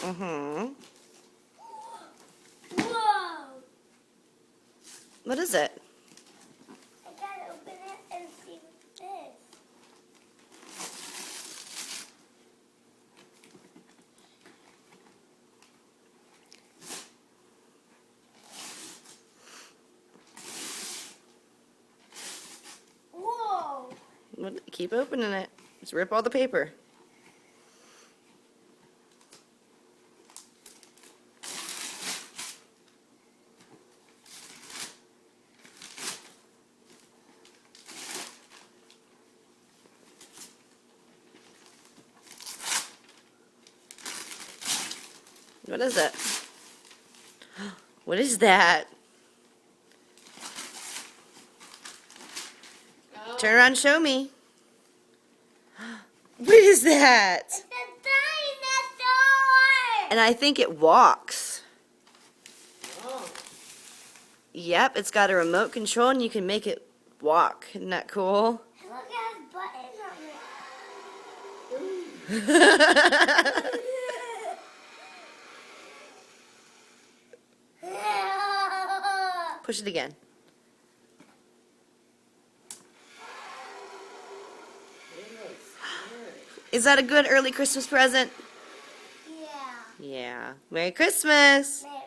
Mm-hmm. Whoa! What is it? I gotta open it and see what it is. Whoa! Keep opening it. Just rip all the paper. What is it? What is that? Oh. Turn around and show me. What is that? It's a dinosaur! And I think it walks. Oh. Yep, it's got a remote control and you can make it walk. Isn't that cool? Look at his buttons on it. Push it again. Is that a good early Christmas present? Yeah. Yeah. Merry Christmas! Merry